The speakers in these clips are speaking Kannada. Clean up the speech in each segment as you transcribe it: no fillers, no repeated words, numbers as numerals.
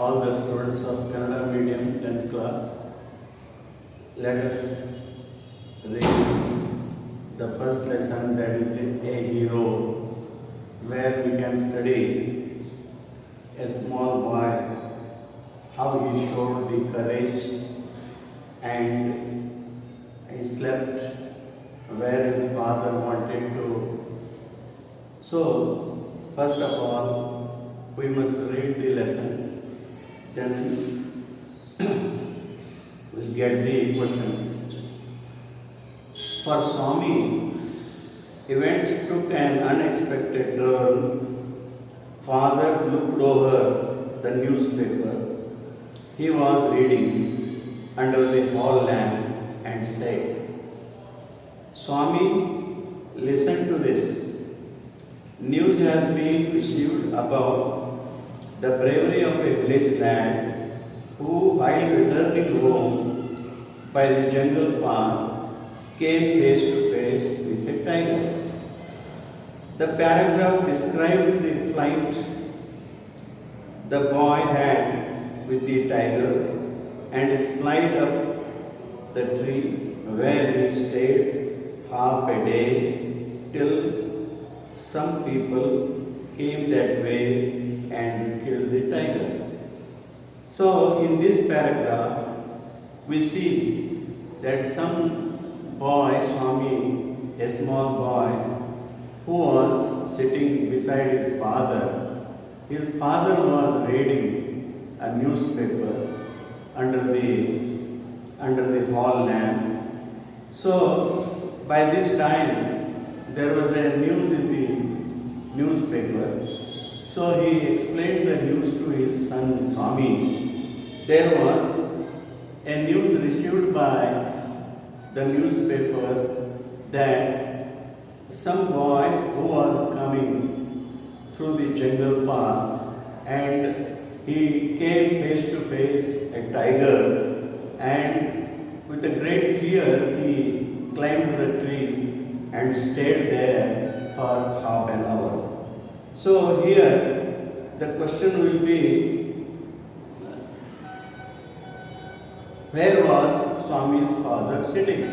all the students of Kannada medium 10th class. Let us read the first lesson, that is a hero, where we can study a small boy, how he showed the courage and he slept where his father wanted to. So, first of all, we must read the lesson, then we'll get the questions. For Swami, events took an unexpected turn. Father looked over the newspaper. He was reading under the hall lamp and said, "Swami, listen to this. News has been received about the bravery of a village lad who, while returning home by the jungle path, came face to face with a tiger. The paragraph described the flight the boy had with the tiger and his flight up the tree, where he stayed half a day till some people came that way and killed the tiger." So in this paragraph we see that some boy, Swami, a small boy, who was sitting beside his father. His father was reading a newspaper under the hall lamp. So by this time there was a news in the newspaper. So he explained the news to his son Swami. There was a news received by the newspaper that some boy who was coming through the jungle path and he came face to face a tiger, and with a great fear he climbed the tree and stayed there for half an hour. So here the question will be, where was Swami's father sitting?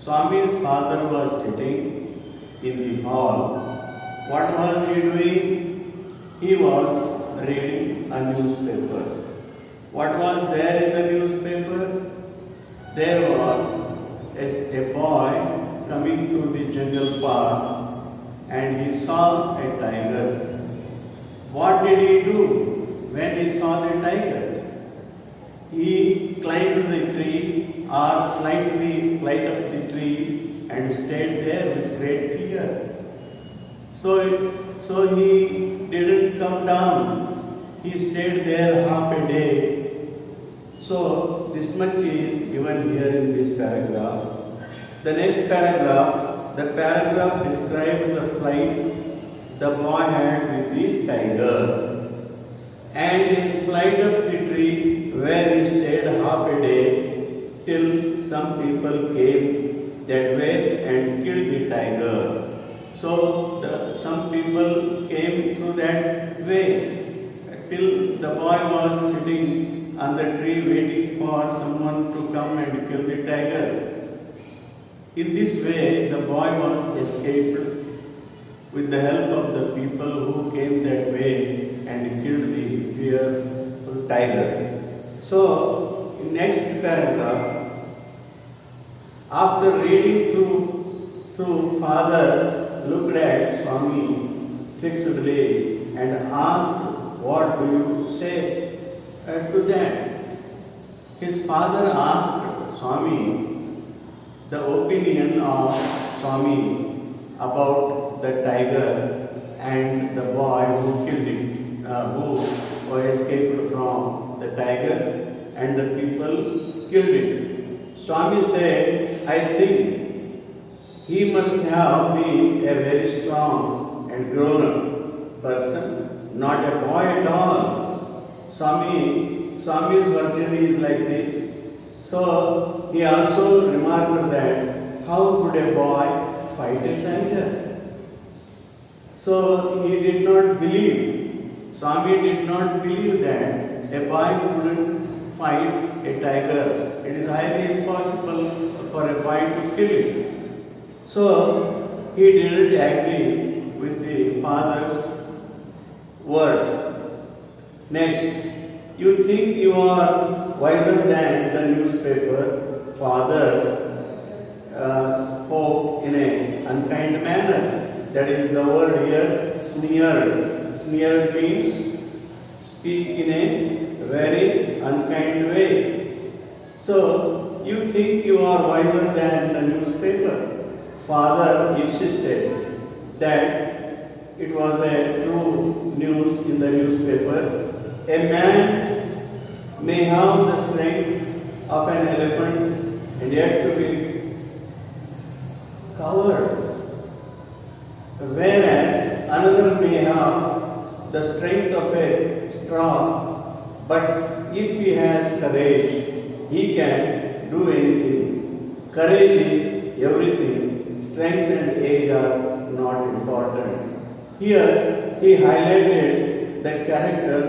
Swami's father was sitting in the hall. What was he doing? He was reading a newspaper. What was there in the newspaper? There was a boy coming through the jungle path and he saw a tiger. What did he do when he saw the tiger? He climbed the tree or flight up the tree and stayed there with great fear. So he didn't come down. He stayed there half a day. So this much is given here in this paragraph. The next paragraph, the paragraph describes the flight the boy had with the tiger and his flight up the tree, where he stayed half a day till some people came that way and killed the tiger. So some people came through that way till the boy was sitting on the tree waiting for someone to come and kill the tiger. In this way the boy was escaped with the help of the people who came that way and killed the fearful tiger. So in next paragraph, after reading through father looked at Swami fixedly and asked, "What do you say to that?" His father asked Swami the opinion of Swami about the tiger and the boy who killed it, who escaped from the tiger and the people killed it. Swami said, "I think he must have been a very strong and grown-up person, not a boy at all." Swami's version is like this. So he also remarked that how could a boy fight a tiger? So he did not believe Swami did not believe that a boy couldn't fight a tiger. It is highly impossible for a boy to kill it. So he didn't agree with the father's words. Next, you think you are wiser than the newspaper. Father spoke in an unkind manner. That is the word here, sneered. Sneered means speak in a very unkind way. So, you think you are wiser than the newspaper. Father insisted that it was a true news in the newspaper. A man may have the strength of an elephant and yet to be coward, whereas another may have the strength of a straw, but if he has courage, he can do anything. Courage is everything. Strength and age are not important. Here he highlighted the character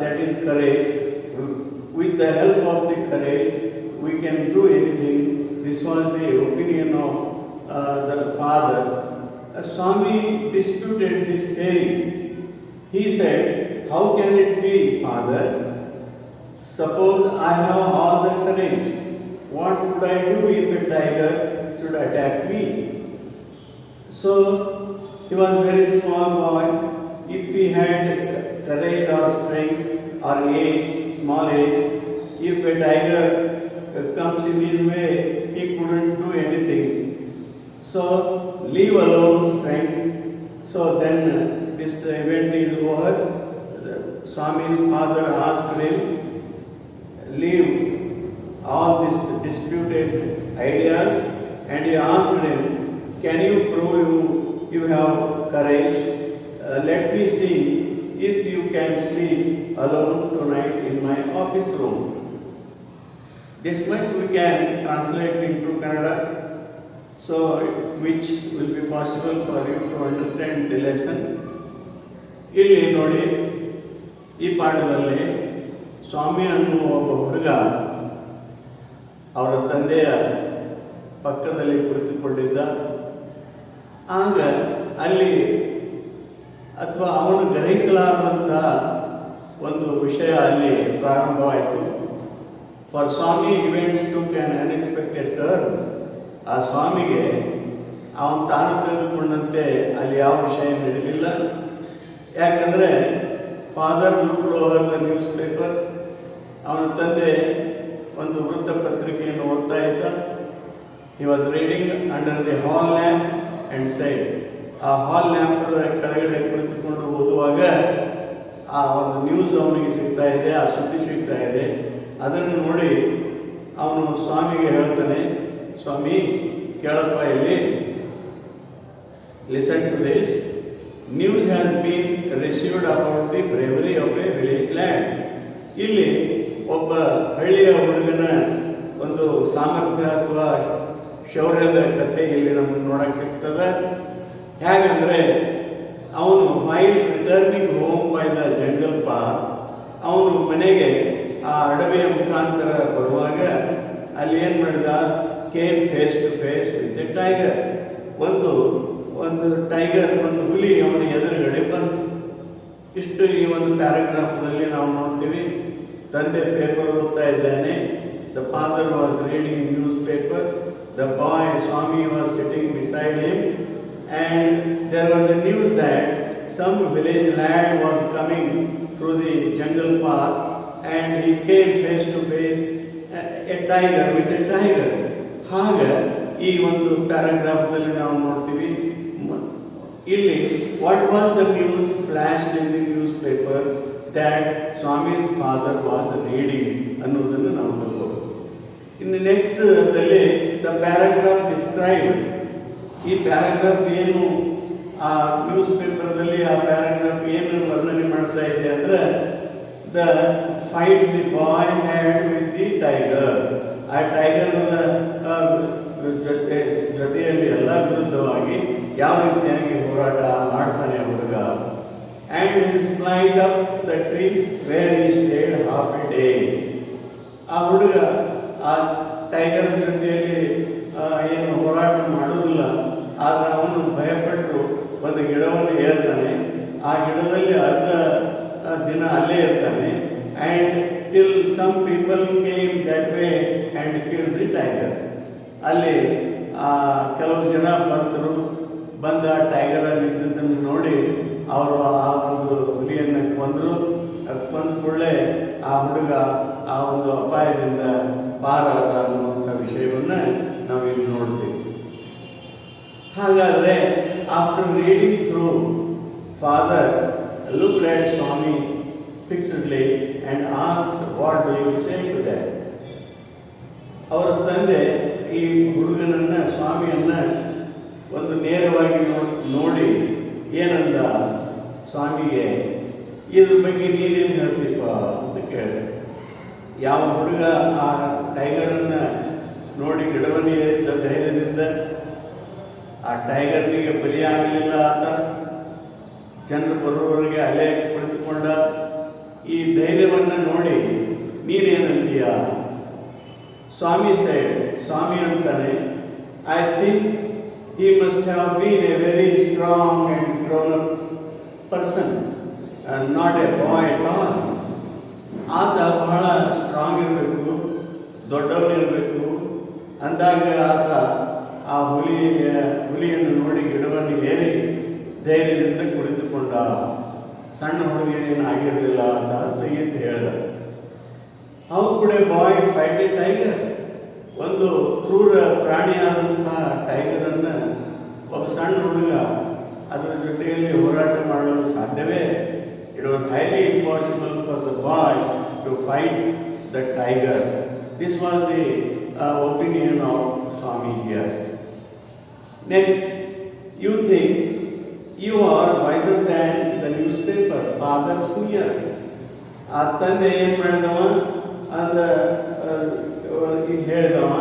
that is courage. With the help of the courage, we can do anything. This was the opinion of the father. Swami disputed this theory. He said, how can it be, father? Suppose I have all the courage. What would I do if a tiger should attack me? So, he was a very small boy. If he had courage or strength or age, small age, if a tiger comes in his way, he couldn't do anything. So, leave alone strength. So then this event is over. Swami's father asked him, leave all these disputed ideas, and he asked him, can you prove you have courage? Let me see if you can sleep alone tonight in my office room. This much we can translate into Kannada, so which will be possible for you to understand the lesson. ಇಲ್ಲಿ ನೋಡಿ, ಈ ಪಾಠದಲ್ಲಿ ಸ್ವಾಮಿ ಅನ್ನುವ ಒಬ್ಬ ಹುಡುಗ ಅವರ ತಂದೆಯ ಪಕ್ಕದಲ್ಲಿ ಕುಳಿತುಕೊಂಡಿದ್ದ. ಆಗ ಅಲ್ಲಿ ಅಥವಾ ಅವನು ಗ್ರಹಿಸಲಾರದಂಥ ಒಂದು ವಿಷಯ ಅಲ್ಲಿ ಪ್ರಾರಂಭವಾಯಿತು. For Swami events took on unexpected turn. ಆ ಸ್ವಾಮಿಗೆ ಅವನು ತಾನು ತಿಳಿದುಕೊಂಡಂತೆ ಅಲ್ಲಿ ಯಾವ ವಿಷಯ ನಡೆಯಲಿಲ್ಲ. ಯಾಕಂದರೆ father looked over the news paper. ಅವನ ತಂದೆ ಒಂದು ವೃತ್ತಪತ್ರಿಕೆಯನ್ನು ಓದ್ತಾ ಇದ್ದ. He was reading under the hall lamp and side. ಆ ಹಾಲ್ ಲ್ಯಾಂಪದ ಕೆಳಗಡೆ ಕುಳಿತುಕೊಂಡು ಓದುವಾಗ ಆ ಒಂದು ನ್ಯೂಸ್ ಅವನಿಗೆ ಸಿಗ್ತಾ ಇದೆ, ಆ ಸುದ್ದಿ ಸಿಗ್ತಾ ಇದೆ. ಅದನ್ನು ನೋಡಿ ಅವನು ಸ್ವಾಮಿಗೆ ಹೇಳ್ತಾನೆ, ಸ್ವಾಮಿ ಕೇಳಪ್ಪ, ಇಲ್ಲಿ listen to this. News has been received about the bravery of a village land. ಇಲ್ಲಿ ಒಬ್ಬ ಹಳ್ಳಿಯ ಹುಡುಗನ ಒಂದು ಸಾಮರ್ಥ್ಯ ಅಥವಾ ಶೌರ್ಯದ ಕಥೆ ಇಲ್ಲಿ ನಮಗೆ ನೋಡಕ್ಕೆ ಸಿಗ್ತದೆ. ಹೇಗಂದರೆ, ಅವನು while returning home by the jungle path, ಅವನು ಮನೆಗೆ ಆ ಅಡವಿಯ ಮುಖಾಂತರ ಬರುವಾಗ ಅಲ್ಲಿ ಏನು ಮಾಡಿದ, came face to face with a tiger. ಒಂದು ಟೈಗರ್, ಒಂದು ಹುಲಿ ಅವನ ಎದುರುಗಡೆ ಬಂತು. ಇಷ್ಟು ಈ ಒಂದು ಪ್ಯಾರಾಗ್ರಾಫ್ನಲ್ಲಿ ನಾವು ನೋಡ್ತೀವಿ. ತಂದೆ ಪೇಪರ್ ಓದ್ತಾ ಇದ್ದಾನೆ. The father was reading news paper. The boy Swami was sitting beside him. And there was a news that some village lad was coming through the jungle path and he came face to face a tiger with a tiger. ಹಾಗೆ ಈ ಒಂದು ಪ್ಯಾರಾಗ್ರಾಫ್ದಲ್ಲಿ ನಾವು ನೋಡ್ತೀವಿ. ಇಲ್ಲಿ what was the news flashed in the news paper that Swami's father was reading ಅನ್ನೋದನ್ನು ನಾವು ತಿಳ್ಕೋಬೇಕು. ಇನ್ನು ನೆಕ್ಸ್ಟ್ ದಲ್ಲಿ ದ ಪ್ಯಾರಾಗ್ರಾಫ್ ಡಿಸ್ಕ್ರೈಬ್. ಈ ಪ್ಯಾರಾಗ್ರಾಫ್ ಏನು ಆ ನ್ಯೂಸ್ ಪೇಪರ್ದಲ್ಲಿ ಆ ಪ್ಯಾರಾಗ್ರಾಫ್ ಏನು ವರ್ಣನೆ ಮಾಡ್ತಾ ಇದೆ ಅಂದರೆ, the fight the boy had with the tiger. ಆ ಟೈಗರ್ ಜೊತೆಯಲ್ಲಿ ಎಲ್ಲ ವಿರುದ್ಧವಾಗಿ ಯಾವ ರೀತಿಯಾಗಿ ಹೋರಾಟ ಮಾಡ್ತಾನೆ ಹುಡುಗ. And and he climbed up the tree where he stayed half a day. ಆ ಹುಡುಗ ಆ ಟೈಗರ್ ಜೊತೆಯಲ್ಲಿ ಏನು ಹೋರಾಟ ಮಾಡುವುದಿಲ್ಲ, ಆದರೆ ಅವನು ಭಯಪಟ್ಟು ಒಂದು ಗಿಡವನ್ನು ಏರ್ತಾನೆ. ಆ ಗಿಡದಲ್ಲಿ ಅರ್ಧ ದಿನ ಅಲ್ಲೇ ಇರ್ತಾನೆ. And till some people came that way and kill the tiger. ಅಲ್ಲಿ ಕೆಲವು ಜನ ಬಂದ ಟೈಗರಲ್ಲಿ ಇದ್ದದ್ದನ್ನು ನೋಡಿ ಅವರು ಆ ಒಂದು ಹುಲಿಯನ್ನು ಕೊಂದರು. ಕೊಂದ ಕೂಡಲೇ ಆ ಹುಡುಗ ಆ ಒಂದು ಅಪಾಯದಿಂದ ಪಾರಾದ ಅನ್ನುವಂಥ ವಿಷಯವನ್ನು ನಾವಿಲ್ಲಿ ನೋಡ್ತೀವಿ. ಹಾಗಾದರೆ after reading through, father looked at Swami fixedly and asked, what do you say to that? ಅವರ ತಂದೆ ಈ ಹುಡುಗನನ್ನು, ಸ್ವಾಮಿಯನ್ನು ಒಂದು ನೇರವಾಗಿ ನೋಡಿ ಏನಂದ, ಸ್ವಾಮಿಗೆ ಇದ್ರ ಬಗ್ಗೆ ನೀನೇನು ಹೇಳ್ತೀಪ ಅಂತ ಕೇಳಿದೆ. ಯಾವ ಹುಡುಗ ಆ ಟೈಗರನ್ನು ನೋಡಿ ಗಿಡವನ್ನು ಏರಿದ್ದ ಧೈರ್ಯದಿಂದ, ಆ ಟೈಗರ್ನಿಗೆ ಬಲಿಯಾಗಲಿಲ್ಲ ಆತ, ಜನರು ಬರುವವರೆಗೆ ಅಲ್ಲೇ ಕುಳಿತುಕೊಂಡ. ಈ ಧೈರ್ಯವನ್ನು ನೋಡಿ ನೀನೇನಂತೀಯ? ಸ್ವಾಮಿ ಅಂತಾನೆ, I think he must have been a very strong and grown-up person and not a boy at all. ಆತ ಬಹಳ ಸ್ಟ್ರಾಂಗ್ ಇರಬೇಕು, ದೊಡ್ಡವನಿರಬೇಕು. ಅಂದಾಗ ಆತ ಆ ಹುಲಿಯನ್ನು ನೋಡಿ ಗಿಡವನ್ನು ಏರಿ ಧೈರ್ಯದಿಂದ ಕುಳಿತುಕೊಂಡ. ಸಣ್ಣ ಹುಡುಗನೇನು ಆಗಿರಲಿಲ್ಲ ಅಂತ ತೆಗೆದು ಹೇಳಿದ. How could a boy fight A tiger? ಒಂದು ಕ್ರೂರ ಪ್ರಾಣಿಯಾದಂಥ ಟೈಗರನ್ನು ಒಬ್ಬ ಸಣ್ಣ ಹುಡುಗ ಅದರ ಜೊತೆಯಲ್ಲಿ ಹೋರಾಟ ಮಾಡಲು ಸಾಧ್ಯವೇ? It was highly impossible for the boy to fight the tiger. This was the opinion of Swami here. Next, you think you are wiser than the news paper, father senior. ಆ ತಂದೆ ಏನು ಮಾಡಿದವ ಅಂದ ಹೇಳಿದವ,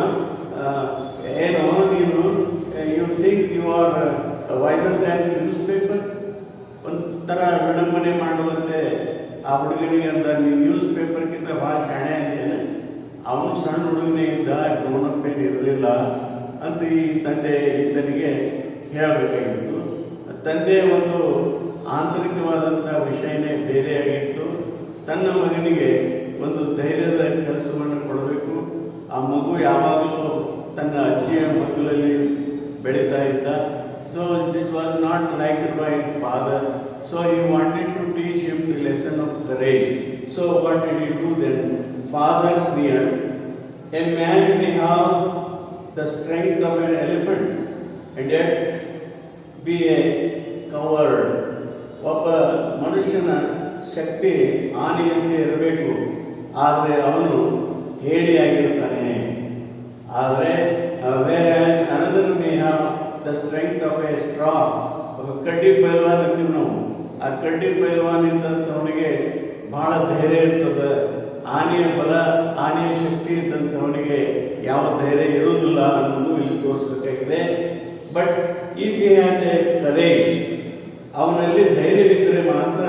ಏನೋ ನೀನು you think you are wiser than news paper. ಒಂದು ಥರ ವಿಡಂಬನೆ ಮಾಡುವಂತೆ ಆ ಹುಡುಗನಿಗೆ ಅಂದ, ನೀವು ನ್ಯೂಸ್ ಪೇಪರ್ಗಿಂತ ಭಾಳ ಶಾಣೆ ಆಗಿದ್ದೇನೆ. ಅವನು ಸಣ್ಣ ಹುಡುಗನೇ ಇದ್ದ, ಗ್ರೋನಪ್ಪೇನು ಇರಲಿಲ್ಲ ಅಂತ ಈ ತಂದೆ ಈತನಿಗೆ ಹೇಳಬೇಕಾಗಿತ್ತು. ತಂದೆ ಒಂದು ಆಂತರಿಕವಾದಂಥ ವಿಷಯನೇ ಬೇರೆಯಾಗಿತ್ತು. ತನ್ನ ಮಗನಿಗೆ ಒಂದು ಧೈರ್ಯದ ಕೆಲಸವನ್ನು ಕೊಡಬೇಕು. ಆ ಮಗು ಯಾವಾಗಲೂ ತನ್ನ ಅಜ್ಜಿಯ ಮಕ್ಕಳಲ್ಲಿ ಬೆಳೀತಾ ಇದ್ದ. So this was not liked by his father. So he wanted to teach him the lesson of courage. So what did he do then? Father sneered, a man may have the strength of an elephant and yet be a coward. ಒಬ್ಬ ಮನುಷ್ಯನ ಶಕ್ತಿ ಆನೆಯಂತೆ ಇರಬೇಕು, ಆದರೆ ಅವನು ಹೇಡಿಯಾಗಿರ್ತಾನೆ. ಆದರೆ whereas another may have the strength of a straw. ಒಬ್ಬ ಕಡ್ಡಿ ಪೈಲ್ವಾನ್ ಅಂತೀವಿ ನಾವು. ಆ ಕಡ್ಡಿ ಪೈಲ್ವಾನ್ ಇದ್ದಂಥವನಿಗೆ ಬಹಳ ಧೈರ್ಯ ಇರ್ತದೆ. ಆನೆಯ ಬಲ, ಆನೆಯ ಶಕ್ತಿ ಇದ್ದಂಥವನಿಗೆ ಯಾವ ಧೈರ್ಯ ಇರುವುದಿಲ್ಲ ಅನ್ನೋದು ಇಲ್ಲಿ ತೋರಿಸಬೇಕಾಗಿದೆ. But if he has A courage, ಅವನಲ್ಲಿ ಧೈರ್ಯವಿದ್ದರೆ ಮಾತ್ರ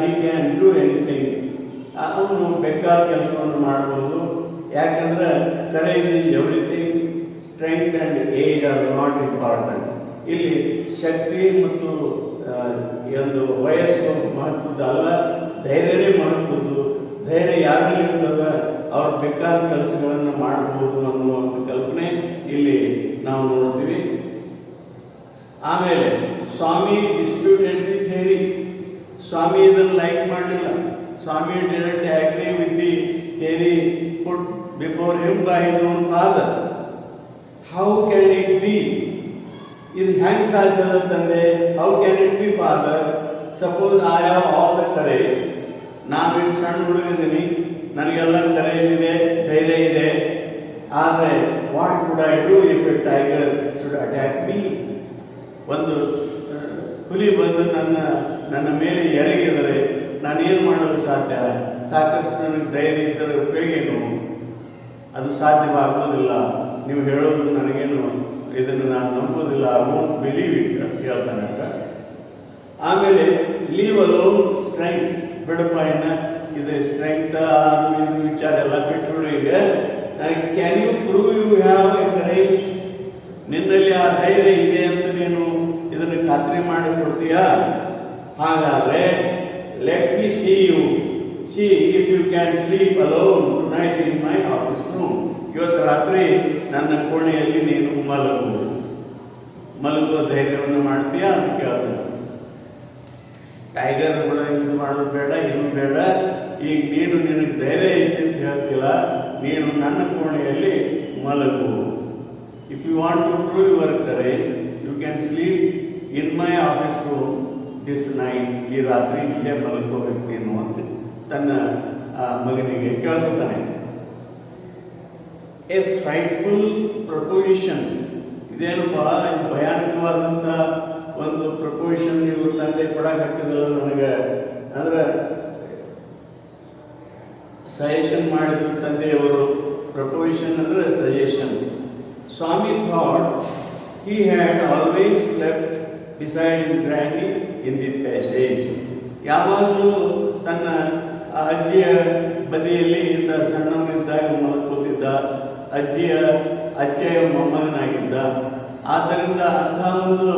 ಹಿ ಕ್ಯಾನ್ ಡೂ ಎನಿಥಿಂಗ್. ಅವನು ಬೇಕಾದ ಕೆಲಸವನ್ನು ಮಾಡ್ಬೋದು. ಯಾಕಂದ್ರೆ courage is everything. Strength and age are not important. ಇಲ್ಲಿ ಶಕ್ತಿ ಮತ್ತು ಒಂದು ವಯಸ್ಸು ಮಹತ್ವದ್ದಲ್ಲ, ಧೈರ್ಯನೇ ಮಹತ್ವದ್ದು. ಧೈರ್ಯ ಯಾರಲ್ಲಿ ಇರ್ತದೆ ಅವ್ರು ಬೇಕಾದ ಕೆಲಸಗಳನ್ನು ಮಾಡ್ಬೋದು ಅನ್ನುವಂಥ ಕಲ್ಪನೆ ಇಲ್ಲಿ ನಾವು ನೋಡ್ತೀವಿ. ಆಮೇಲೆ Swami disputed the theory. Swami ಇದನ್ನು ಲೈಕ್ ಮಾಡಲಿಲ್ಲ. Swami didn't agree with the theory put before him by his own father. How can it be? ಇದು ಹೆಂಗೆ ಸಾಧ್ಯದ ತಂದೆ? How can it be father? Suppose I have all the courage. ನಾನು ಇಷ್ಟು ಸಣ್ಣ ಹುಡುಗಿದ್ದೀನಿ, ನನಗೆಲ್ಲ ಕರೇಜ್ ಇದೆ, ಧೈರ್ಯ ಇದೆ. ಆದರೆ what would I do if A tiger should attack me? ಒಂದು ಹುಲಿ ಬಂದು ನನ್ನ ಮೇಲೆ ಎರಗಿದರೆ ನಾನೇನು ಮಾಡಲು ಸಾಧ್ಯ? ಸಾಕಷ್ಟು ನನಗೆ ಧೈರ್ಯ ಇದ್ದರೆ ಉಪಯೋಗ ಏನು? ಅದು ಸಾಧ್ಯವಾಗುವುದಿಲ್ಲ. ನೀವು ಹೇಳೋದು ನನಗೇನು, ಇದನ್ನು ನಾನು ನಂಬೋದಿಲ್ಲ. ಐ ವೋಂಟ್ ಬಿಲೀವ್ ಇಟ್ ಅಂತ ಹೇಳ್ತಾನೆ. ಆಮೇಲೆ ಲೀವ್ ಅಲೋನ್ ಸ್ಟ್ರೆಂಗ್ತ್, ಬಿಡಪ್ಪ ಇನ್ನ ಇದು ಸ್ಟ್ರೆಂಗ್ತ್ ಅದು ಇದು ವಿಚಾರ ಎಲ್ಲ ಬಿಟ್ಟರು. ಈಗ can you prove you have a courage, ನಿನ್ನಲ್ಲಿ ಆ ಧೈರ್ಯ ಇದೆ ಅಂತ ನೀನು ಇದನ್ನು ಖಾತ್ರಿ ಮಾಡಿ ಕೊಡ್ತೀಯಾ? ಹಾಗಾದರೆ let me see you, see if you can sleep alone tonight in my office room. ಇವತ್ತು ರಾತ್ರಿ ನನ್ನ ಕೋಣೆಯಲ್ಲಿ ನೀನು ಮಲಗುವ ಧೈರ್ಯವನ್ನು ಮಾಡ್ತೀಯಾ ಅಂತ ಕೇಳ್ತಾನೆ. ಟೈಗರ್ ಕೂಡ ಇದು ಮಾಡೋದು ಬೇಡ, ಏನು ಬೇಡ, ಈಗ ನೀನು ನಿನಗೆ ಧೈರ್ಯ ಐತೆ ಅಂತ ಹೇಳ್ತಿಲ್ಲ, ನೀನು ನನ್ನ ಕೋಣೆಯಲ್ಲಿ ಮಲಗು. If you want to prove your courage you can sleep in my office room this night. ಈ ರಾತ್ರಿ ಇಲ್ಲೇ ಮಲ್ಕೋಬೇಕು ನೀನು ಅಂತ ತನ್ನ ಮಗನಿಗೆ ಕೇಳ್ತಾನೆ. ಎ ಫ್ರೈಟ್ಫುಲ್ ಪ್ರಪೋಸಿಷನ್, ಇದೇನಪ್ಪ ಇದು ಭಯಾನಕವಾದಂಥ ಒಂದು ಪ್ರಪೋಸಿಷನ್ ನೀವು ತಂದೆ ಕೊಡಾಕತ್ತಿದಲ್ಲ ನನಗೆ, ಅಂದ್ರೆ ಸಜೆಷನ್ ಮಾಡಿದ್ರು ತಂದೆಯವರು. ಪ್ರಪೋಸಿಷನ್ ಅಂದರೆ suggestion. Swami thought he had always slept beside his granny in the passage. ಯಾವಾಗಲೂ ತನ್ನ ಅಜ್ಜಿಯ ಬದಿಯಲ್ಲಿ ಇದ್ದ, ಸಣ್ಣವನಿದ್ದಾಗ ಮಲ್ಕೋತಿದ್ದ, ಅಜ್ಜಿಯ ಮೊಮ್ಮಗನಾಗಿದ್ದ. ಆದ್ದರಿಂದ ಅಂಥ ಒಂದು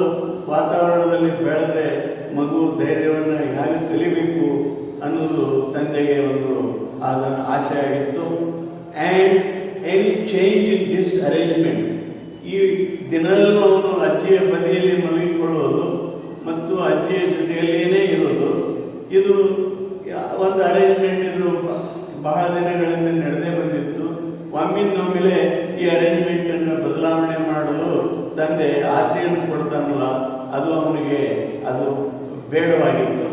ವಾತಾವರಣದಲ್ಲಿ ಬೆಳೆದ್ರೆ ಮಗು ಧೈರ್ಯವನ್ನು ಹೇಗೆ ಕಲಿಬೇಕು ಅನ್ನೋದು ತಂದೆಗೆ ಒಂದು ಅದನ್ನು ಆಸೆ ಆಗಿತ್ತು. And any change in this arrangement, ಈ ದಿನಲ್ಲೂ ಅವನು ಅಜ್ಜಿಯ ಬದಿಯಲ್ಲಿ ಮಲಗಿಕೊಳ್ಳೋದು ಮತ್ತು ಅಜ್ಜಿಯ ಜೊತೆಯಲ್ಲಿಯೇ ಇರೋದು, ಇದು ಒಂದು ಅರೇಂಜ್ಮೆಂಟ್. ಇದು ಬಹಳ ದಿನಗಳಿಂದ ನಡೆದೇ ಬಂದಿತ್ತು. ಒಮ್ಮಿಂದೊಮ್ಮೆಲೆ ಈ ಅರೇಂಜ್ಮೆಂಟನ್ನು ಬದಲಾವಣೆ ಮಾಡಲು ತಂದೆ ಆಜ್ಞೆಯನ್ನು ಕೊಡ್ತಾನಲ್ಲ, ಅದು ಅವನಿಗೆ ಅದು ಬೇಡವಾಗಿತ್ತು.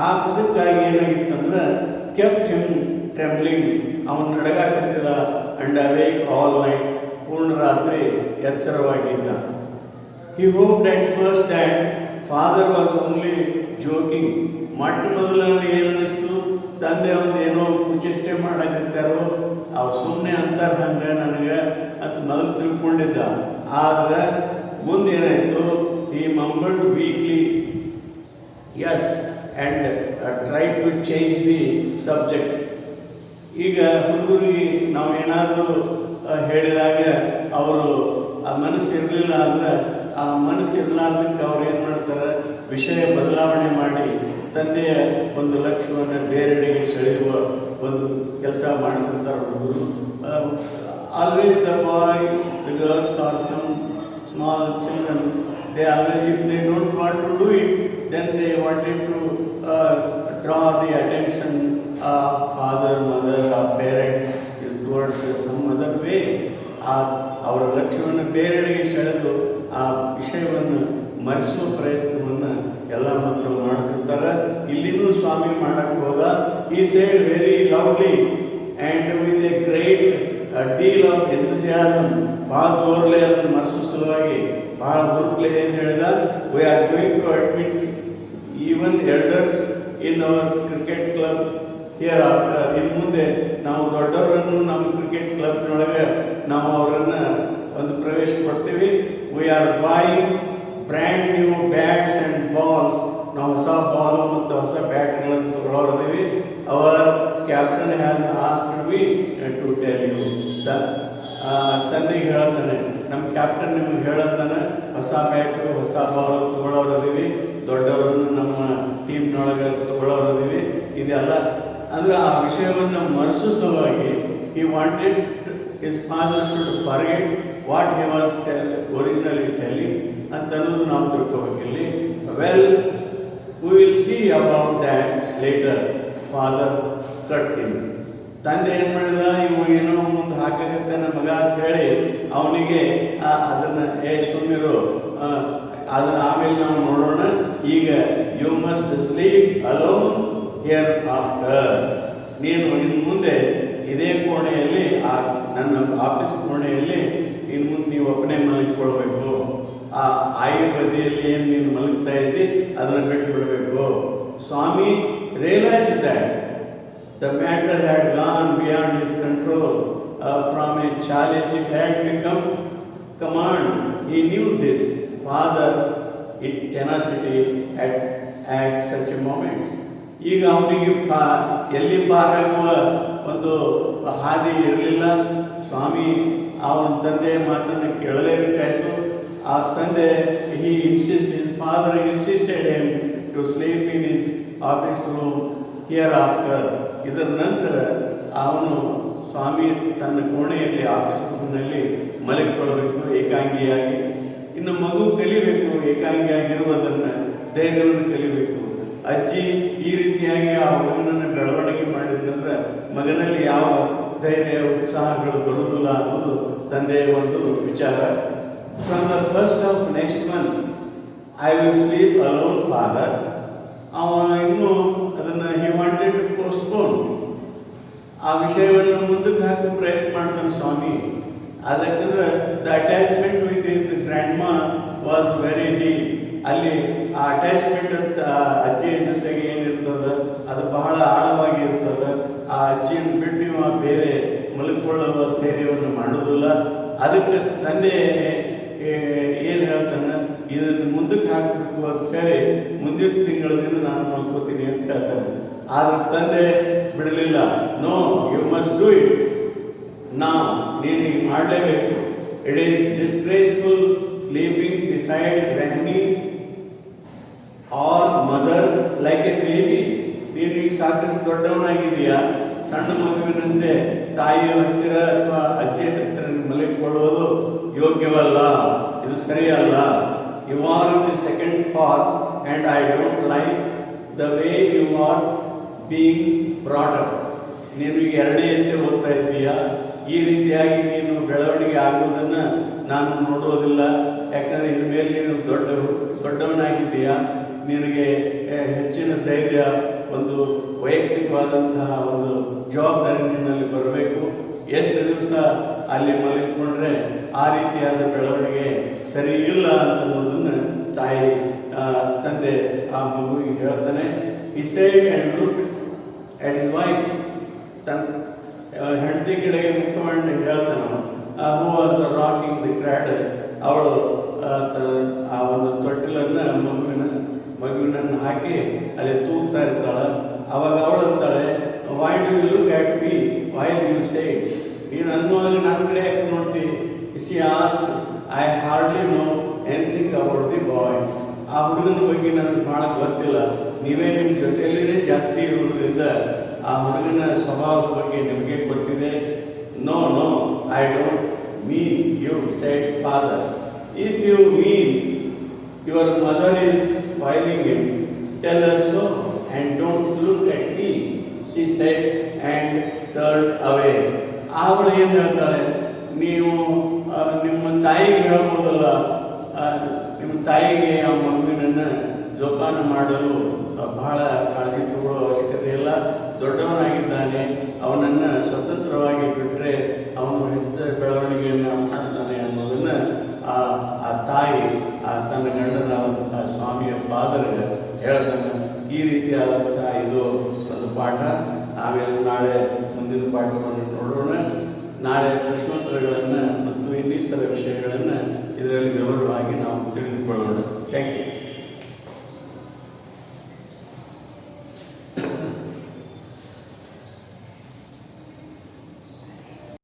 ಅದಕ್ಕಾಗಿ ಏನಾಗಿತ್ತಂದ್ರೆ ಕೆಪ್ಟ್ ಹಿಮ್ ಟ್ರೆಂಬ್ಲಿಂಗ್, ಅವನು ನಡಗಾಕತ್ತಿದ್ದ. ಅಂಡ್ ಅವೇಕ್ ಆಲ್ ನೈಟ್, ಪೂರ್ಣ ರಾತ್ರಿ ಎಚ್ಚರವಾಗಿದ್ದ. He hoped at first that father was only joking. ಮೊಟ್ಟ ಮೊದಲಲ್ಲಿ ಏನಿಸ್ತು, ತಂದೆ ಒಂದು ಏನೋ ಕುಚೇಷ್ಟೆ ಮಾಡಕತ್ತಾರೋ, ಅವು ಸುಮ್ಮನೆ ಅಂತಾರೆ ಹಂಗೆ ನನಗೆ ಅಂತ ಮೊದಲು ತಿಳ್ಕೊಂಡಿದ್ದ. ಆದರೆ ಮುಂದೇನಾಯಿತು, ಈ mumbled weakly yes and try to change the subject. ಈಗ ಹುಡುಗರಿಗೆ ನಾವು ಏನಾದರೂ ಹೇಳಿದಾಗ ಅವರು ಆ ಮನಸ್ಸು ಇರಲಿಲ್ಲ ಅಂದರೆ, ಆ ಮನಸ್ಸು ಇರಲಾರ್ದಕ್ಕೆ ಅವ್ರು ಏನು ಮಾಡ್ತಾರೆ, ವಿಷಯ ಬದಲಾವಣೆ ಮಾಡಿ ತಂದೆಯ ಒಂದು ಲಕ್ಷ್ಯವನ್ನು ಬೇರೆಡೆಗೆ ಸೆಳೆಯುವ ಒಂದು ಕೆಲಸ ಮಾಡ್ತಿರ್ತಾರೆ ಹುಡುಗರು. Always the boy, the girls are some small children, they always if they don't want to do it then they wanted to draw the attention of father, mother, of parents towards some other way. ಅವರ ಲಕ್ಷ್ಯವನ್ನು ಬೇರೆಡೆಗೆ ಸೆಳೆದು ಆ ವಿಷಯವನ್ನು ಮರೆಸುವ ಪ್ರಯತ್ನವನ್ನು ಎಲ್ಲ ಮಕ್ಕಳು ಮಾಡ್ತಿರ್ತಾರೆ. ಇಲ್ಲಿನೂ ಸ್ವಾಮಿ ಮಾಡಕ್ಕೆ ಹೋದ. He said very loudly and with a great deal of enthusiasm, ಭಾಳ ಜೋರ್ಲೆ ಅದನ್ನು ಮರೆಸೋ ಸಲುವಾಗಿ ಭಾಳ ಹುರುಪ್ಲೆ ಏನು ಹೇಳಿದ, we are going to admit even elders in our cricket club hereafter. ಇನ್ನು ಮುಂದೆ ನಾವು ದೊಡ್ಡವರನ್ನು ನಮ್ಮ ಕ್ರಿಕೆಟ್ ಕ್ಲಬ್ನೊಳಗೆ ನಾವು ಅವರನ್ನು ಒಂದು ಪ್ರವೇಶ ಕೊಡ್ತೀವಿ. We are buying brand new bats and balls, ನಾವು ಹೊಸ ಬಾಲ್ ಮತ್ತು ಹೊಸ ಬ್ಯಾಟ್ಗಳನ್ನು ತಗೊಳ್ಳೋರಿದ್ದೀವಿ. Our captain has asked me to tell you. ತಂದೆಗೆ ಹೇಳ್ತಾನೆ, ನಮ್ಮ ಕ್ಯಾಪ್ಟನ್ ನಿಮಗೆ ಹೇಳತ್ತಾನೆ, ಹೊಸ ಬ್ಯಾಟು ಹೊಸ ಬಾಲ್ ತಗೊಳ್ಳೋರಿದ್ದೀವಿ, ದೊಡ್ಡವರನ್ನು ನಮ್ಮ ಟೀಮ್ನೊಳಗೆ ತಗೊಳ್ಳೋರಿದ್ದೀವಿ. ಇದೆಲ್ಲ ಅಂದರೆ ಆ ವಿಷಯವನ್ನು ಮರೆಸೋ ಸಲುವಾಗಿ he wanted his father should forget what he was originally telling ಅಂತ ಅನ್ನೋದು ನಾವು ತಿಳ್ಕೋಬೇಕಿಲ್ಲಿ. Well we will see about that later. Father cut him. ತಂದೆ ಏನು ಮಾಡಿದ, ಇವು ಏನೋ ಮುಂದೆ ಹಾಕಕತ್ತಾನ ಮಗ ಅಂತೇಳಿ ಅವನಿಗೆ ಅದನ್ನು ಸುಮ್ಮಿರು, ಅದನ್ನು ಆಮೇಲೆ ನಾವು ನೋಡೋಣ, ಈಗ you must sleep alone hereafter. ನೀನು ಇನ್ನು ಮುಂದೆ ಇದೇ ಕೋಣೆಯಲ್ಲಿ, ನನ್ನ ಆಫೀಸ್ ಕೋಣೆಯಲ್ಲಿ ಇನ್ನು ಮುಂದೆ ನೀವು ಒಬ್ಬನೇ ಮಲಗಿಕೊಳ್ಬೇಕು. ಆ ಆಯು ಬದಿಯಲ್ಲಿ ಏನು ನೀನು ಮಲಗ್ತಾ ಇದ್ದಿ ಅದನ್ನು ಬಿಟ್ಟು ಬಿಡಬೇಕು. Swami realise that the matter had gone beyond his control. From a challenge it had become command. He knew this. Father's tenacity at such moments. ಈಗ ಅವನಿಗೆ ಎಲ್ಲಿ ಪಾರಾಗುವ ಒಂದು ಹಾದಿ ಇರಲಿಲ್ಲ. ಸ್ವಾಮಿ ಅವನ ತಂದೆಯ ಮಾತನ್ನು ಕೇಳಲೇಬೇಕಾಯಿತು. ಆ ತಂದೆ his father insisted him to sleep in his office room hereafter. ಇದರ ನಂತರ ಅವನು ಸ್ವಾಮಿ ತನ್ನ ಕೋಣೆಯಲ್ಲಿ ಆಫೀಸ್ ರೂಮ್ನಲ್ಲಿ ಮಲಗಿಕೊಳ್ಳಬೇಕು ಏಕಾಂಗಿಯಾಗಿ. ಇನ್ನು ಮಗು ಕಲಿಬೇಕು, ಏಕಾಂಗಿಯಾಗಿರುವುದನ್ನು, ಧೈರ್ಯವನ್ನು ಕಲಿಬೇಕು. ಅಜ್ಜಿ ಈ ರೀತಿಯಾಗಿ ಆ ಮಗನನ್ನು ಬೆಳವಣಿಗೆ ಮಾಡಿದಂದ್ರೆ ಮಗನಲ್ಲಿ ಯಾವ ಧೈರ್ಯ ಉತ್ಸಾಹಗಳು ಬರುವುದಿಲ್ಲ ಅನ್ನೋದು ತಂದೆಯ ಒಂದು ವಿಚಾರ. From the first of next month I will sleep alone father. ಅವ ಇನ್ನೂ ಅದನ್ನು ಹಿ ವಾಂಟೆಡ್ ಟು ಪೋಸ್ಟ್ಪೋನ್, ಆ ವಿಷಯವನ್ನು ಮುಂದಕ್ಕೆ ಹಾಕಿ ಪ್ರಯತ್ನ ಮಾಡ್ತಾನೆ ಸ್ವಾಮಿ. ಅದಕ್ಕಂದ್ರೆ the attachment with his grandma was very deep. ಅಲ್ಲಿ ಆ ಅಟ್ಯಾಚ್ಮೆಂಟ್ ಅಂತ ಅಜ್ಜಿಯ ಜೊತೆಗೆ ಏನಿರ್ತದೆ ಅದು ಬಹಳ ಆಳವಾಗಿ ಇರ್ತದೆ. ಆ ಅಜ್ಜಿಯನ್ನು ಬಿಟ್ಟು ಇವ ಬೇರೆ ಮಲ್ಕೊಳ್ಳುವ ಧೈರ್ಯವನ್ನು ಮಾಡೋದಿಲ್ಲ. ಅದಕ್ಕೆ ತಂದೆ ಏನು ಹೇಳ್ತಾನೆ, ಇದನ್ನು ಮುಂದಕ್ಕೆ ಹಾಕಬೇಕು ಅಂತ ಹೇಳಿ ಮುಂದಿನ ತಿಂಗಳದಿಂದ ನಾನು ನೋಡ್ಕೋತೀನಿ ಅಂತ ಹೇಳ್ತಾನೆ. ಆದ್ರೆ ತಂದೆ ಬಿಡಲಿಲ್ಲ. No, you must do it ನಾವು, ನೀನು ಈಗ ಮಾಡಲೇಬೇಕು. It is disgraceful sleeping beside granny or mother like a baby. ನೀನು ಈಗ ಸಾಕಷ್ಟು ದೊಡ್ಡವನಾಗಿದೆಯಾ, ಸಣ್ಣ ಮಗುವಿನಂತೆ ತಾಯಿಯ ಹತ್ತಿರ ಅಥವಾ ಅಜ್ಜಿಯ ಹತ್ತಿರ ಮಲಗಿಕೊಳ್ಳುವುದು ಯೋಗ್ಯವಲ್ಲ, ಇದು ಸರಿಯಲ್ಲ. You are in the second path and I don't like the way you are being brought up. ನೀನು ಈಗ ಎರಡನೆಯಂತೆ ಓದ್ತಾ ಇದ್ದೀಯಾ, ಈ ರೀತಿಯಾಗಿ ನೀನು ಬೆಳವಣಿಗೆ ಆಗುವುದನ್ನು ನಾನು ನೋಡುವುದಿಲ್ಲ. ಯಾಕಂದರೆ ಇನ್ಮೇಲೆ ನೀನು ದೊಡ್ಡವನಾಗಿದ್ದೀಯಾ, ನಿನಗೆ ಹೆಚ್ಚಿನ ಧೈರ್ಯ, ಒಂದು ವೈಯಕ್ತಿಕವಾದಂತಹ ಒಂದು ಜವಾಬ್ದಾರಿ ನಿನ್ನಲ್ಲಿ ಬರಬೇಕು. ಎಷ್ಟು ದಿವಸ ಅಲ್ಲಿ ಮಲಗಿಕೊಂಡ್ರೆ ಆ ರೀತಿಯಾದ ಬೆಳವಣಿಗೆ ಸರಿ ಇಲ್ಲ ಅನ್ನೋದನ್ನು ತಂದೆ ಆ ಮಗುವಿಗೆ ಹೇಳ್ತಾನೆ. He said and looked at his wife. ಹೆಂಡತಿ ಕಡೆಗೆ ಮುಖ ಮಾಡಿ ಹೇಳ್ತಾನೆ. Who was rocking the cradle. ಅವಳು ಆ ಒಂದು ತೊಟ್ಟಿಲನ್ನು ಮಗುವಿನನ್ನು ಹಾಕಿ ಅಲ್ಲಿ ತೂಗ್ತಾ ಇರ್ತಾಳೆ. ಅವಾಗ ಅವಳು ಅಂತಾಳೆ, why do you look at me why do you stay. ನೀನು ಅನ್ನುವಾಗ ನನ್ನ ಕಡೆ ಯಾಕೆ ನೋಡ್ತಿ? She asked, I hardly know anything about the boy. ಆ ಹುಡುಗನ ಬಗ್ಗೆ ನನಗೆ ಭಾಳ ಗೊತ್ತಿಲ್ಲ, ನೀವೇ ನಿಮ್ಮ ಜೊತೆಯಲ್ಲೇ ಜಾಸ್ತಿ ಇರುವುದರಿಂದ ಆ ಹುಡುಗನ ಸ್ವಭಾವದ ಬಗ್ಗೆ ನಿಮಗೆ ಗೊತ್ತಿದೆ. No no, I don't mean you said father. If you mean your mother is spoiling it, tell her so and don't look at me, she said and turn away. ಅವಳು ಏನು ಹೇಳ್ತಾಳೆ, ನೀವು ನಿಮ್ಮ ತಾಯಿಗೆ ಹೇಳ್ಬೋದಲ್ಲ, ನಿಮ್ಮ ತಾಯಿಗೆ ಆ ಮಗುವಿನನ್ನು ಜೋಪಾನ ಮಾಡಲು ಬಹಳ ಕಾಳಜಿ ತಗೊಳ್ಳೋ ಅವಶ್ಯಕತೆ ಇಲ್ಲ. ದೊಡ್ಡವನಾಗಿದ್ದಾನೆ, ಅವನನ್ನು ಸ್ವತಂತ್ರವಾಗಿ ಬಿಟ್ಟರೆ ಅವನು ಹೆಚ್ಚು ಬೆಳವಣಿಗೆಯನ್ನು ಮಾಡ್ತಾನೆ ಅನ್ನೋದನ್ನು ಆ ತಾಯಿ ತನ್ನ ಗಂಡನಾದಂತಹ ಸ್ವಾಮಿಯ ಫಾದರ್ಗೆ ಹೇಳ್ತಾನೆ. ಈ ರೀತಿಯಾದಂತಹ ಇದು ಒಂದು ಪಾಠ. ಆಮೇಲೆ ನಾಳೆ ಮುಂದಿನ ಪಾಠವನ್ನು ನೋಡೋಣ. ನಾಳೆ ಪ್ರಶ್ನೋತ್ತರಗಳನ್ನು ಮತ್ತು ಇನ್ನಿತರ ವಿಷಯಗಳನ್ನು ಇದರಲ್ಲಿ ವಿವರವಾಗಿ ನಾವು ತಿಳಿದುಕೊಳ್ಳೋಣ. Thank you.